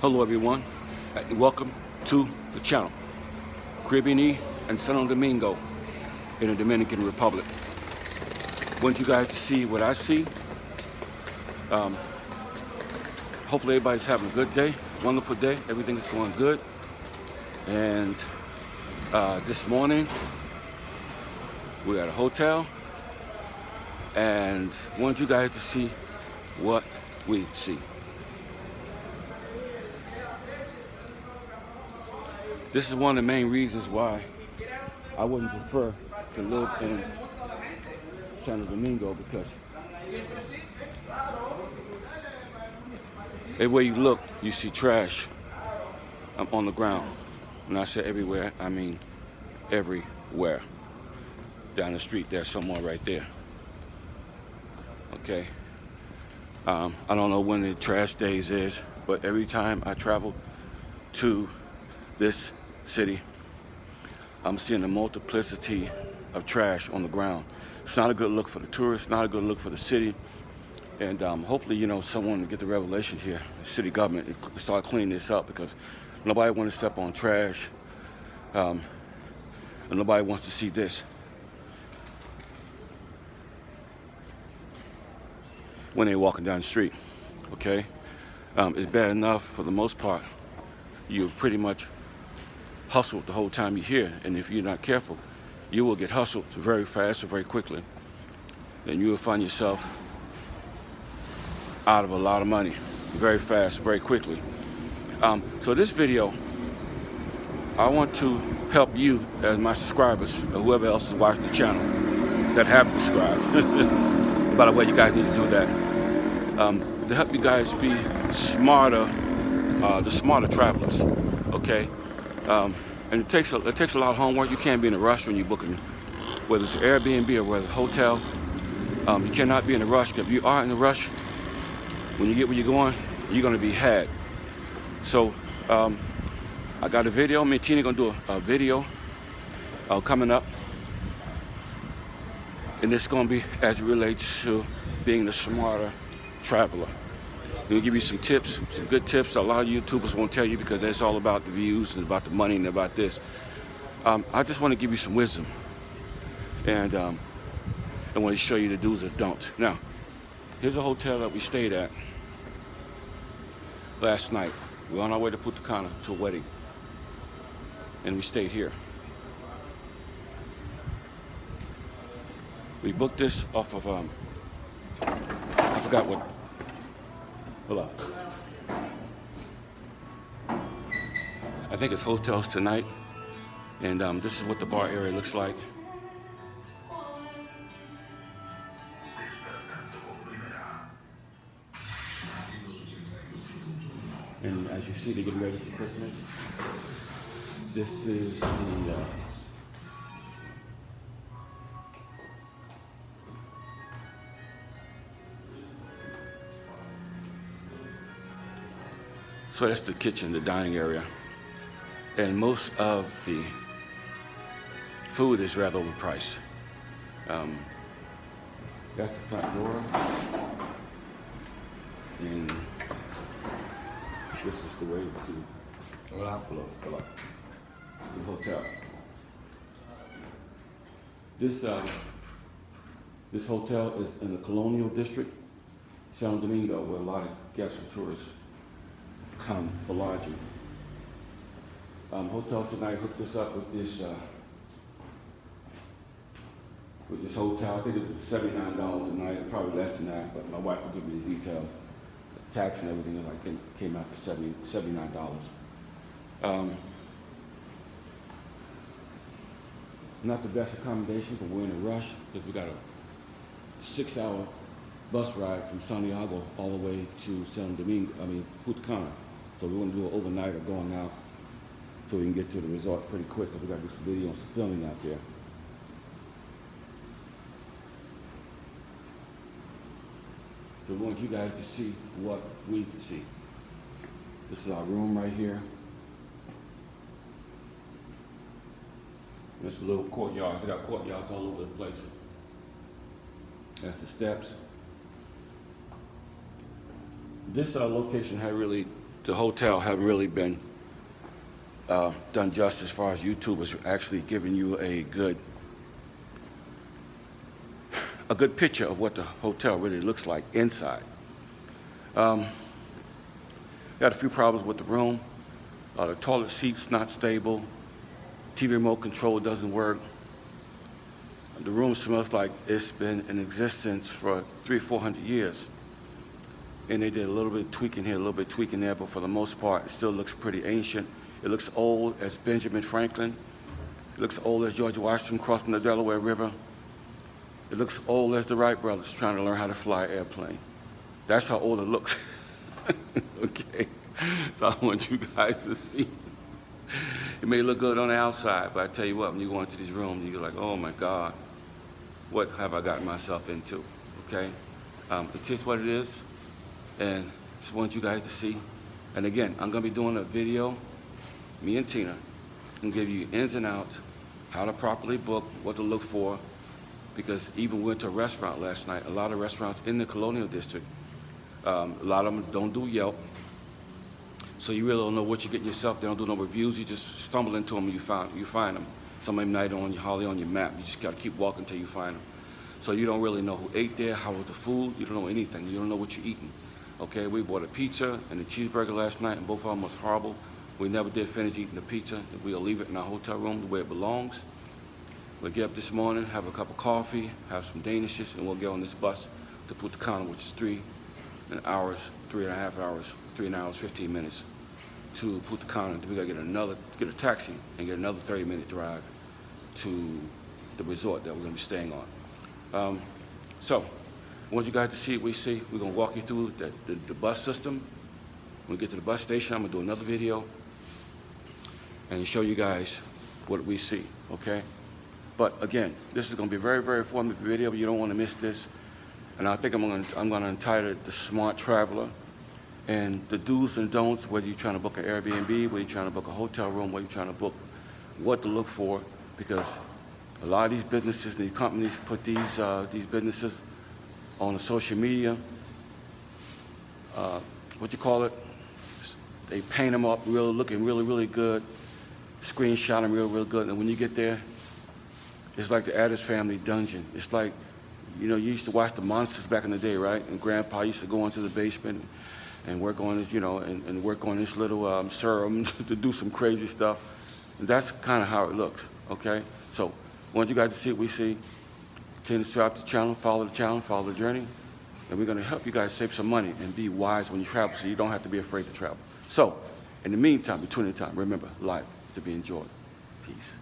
Hello everyone, and welcome to the channel. Caribbean and Santo Domingo in the Dominican Republic. Want you guys to see what I see. Hopefully everybody's having a good day, wonderful day. Everything is going good. And this morning we're at a hotel and want you guys to see what we see. This is one of the main reasons why I wouldn't prefer to live in Santo Domingo, because everywhere you look, you see trash on the ground. When I say everywhere, I mean everywhere. Down the street, there's someone right there. Okay. I don't know when the trash days is, but every time I travel to this city, I'm seeing a multiplicity of trash on the ground. It's not a good look for the tourists, not a good look for the city. And hopefully, someone will get the revelation here, the city government, and start cleaning this up, because nobody wants to step on trash, and nobody wants to see this. When they're walking down the street, okay? It's bad enough for the most part. You pretty much hustled the whole time you're here, and if you're not careful, you will get hustled very fast or very quickly. Then you will find yourself out of a lot of money very fast, very quickly. So this video, I want to help you as my subscribers, or whoever else is watching the channel that have subscribed. By the way, you guys need to do that. To help you guys be smarter, the smarter travelers, okay? And it takes a lot of homework. You can't be in a rush when you're booking, whether it's an Airbnb or whether it's a hotel. You cannot be in a rush, because if you are in a rush, when you get where you're going, you're going to be had. So I got a video. Me and Tina going to do a video coming up. And it's going to be as it relates to being the smarter traveler. We'll give you some tips, some good tips. A lot of YouTubers won't tell you, because it's all about the views and about the money and about this. I just want to give you some wisdom, and I want to show you the do's and don'ts. Now, here's a hotel that we stayed at last night. We're on our way to Punta Cana to a wedding, and we stayed here. We booked this off of I forgot what. Hold on. I think it's Hotels Tonight, and this is what the bar area looks like. And as you see, they're getting ready for Christmas. This is the so that's the kitchen, the dining area. And most of the food is rather overpriced. That's the front door. And this is the way to the hotel. This hotel is in the Colonial District, Santo Domingo, where a lot of guests and tourists come for lodging. Hotel Tonight hooked us up with this hotel. I think it was $79 a night, probably less than that, but my wife will give me the details. The tax and everything, I think, came out to $79. Not the best accommodation, but we're in a rush, because we got a 6-hour bus ride from Santiago all the way to Punta Cana. So we want to do an overnight or going out, so we can get to the resort pretty quick, because we got to do some video and some filming out there. So we want you guys to see what we see. This is our room right here. There's a little courtyard. We got courtyards all over the place. That's the steps. This location had really the hotel haven't really been done justice as far as YouTubers actually giving you a good picture of what the hotel really looks like inside. Got a few problems with the room. The toilet seat's not stable. TV remote control doesn't work. The room smells like it's been in existence for 300 or 400 years. And they did a little bit of tweaking here, a little bit of tweaking there, but for the most part, it still looks pretty ancient. It looks old as Benjamin Franklin. It looks old as George Washington crossing the Delaware River. It looks old as the Wright brothers trying to learn how to fly an airplane. That's how old it looks. Okay, so I want you guys to see. It may look good on the outside, but I tell you what, when you go into these rooms, you're like, oh my God, what have I gotten myself into, okay? It is what it is, and I just want you guys to see. And again, I'm gonna be doing a video, me and Tina, and give you ins and outs, how to properly book, what to look for, because even we went to a restaurant last night, a lot of restaurants in the Colonial District, a lot of them don't do Yelp, so you really don't know what you're getting yourself. They don't do no reviews. You just stumble into them and you find them. Some of them not hardly on your map. You just gotta keep walking until you find them. So you don't really know who ate there, how was the food. You don't know anything. You don't know what you're eating. Okay, we bought a pizza and a cheeseburger last night, and both of them was horrible. We never did finish eating the pizza. We'll leave it in our hotel room the way it belongs. We'll get up this morning, have a cup of coffee, have some Danishes, and we'll get on this bus to Punta Cana, which is 3 hours, 3.5 hours, 3 hours, 15 minutes to Punta Cana. We gotta get a taxi and get another 30-minute drive to the resort that we're gonna be staying on. So, I want you guys to see what we see. We're gonna walk you through the bus system. When we get to the bus station, I'm gonna do another video and show you guys what we see, okay? But again, this is gonna be a very, very informative video, but you don't wanna miss this. And I think I'm gonna entitle it The Smart Traveler, and the do's and don'ts, whether you're trying to book an Airbnb, whether you're trying to book a hotel room, whether you're trying to book what to look for, because a lot of these businesses, these companies put these businesses on the social media, they paint them up looking really, really good, screenshot them real good, and when you get there, it's like the Addams Family dungeon. It's like, you know, you used to watch the monsters back in the day, right? And Grandpa used to go into the basement and work on this, you know, and work on this little serum to do some crazy stuff. And that's kind of how it looks, okay? So I want you guys to see what we see. Continue to subscribe to the channel, follow the journey, and we're gonna help you guys save some money and be wise when you travel so you don't have to be afraid to travel. So, in the meantime, between the time, remember, life is to be enjoyed. Peace.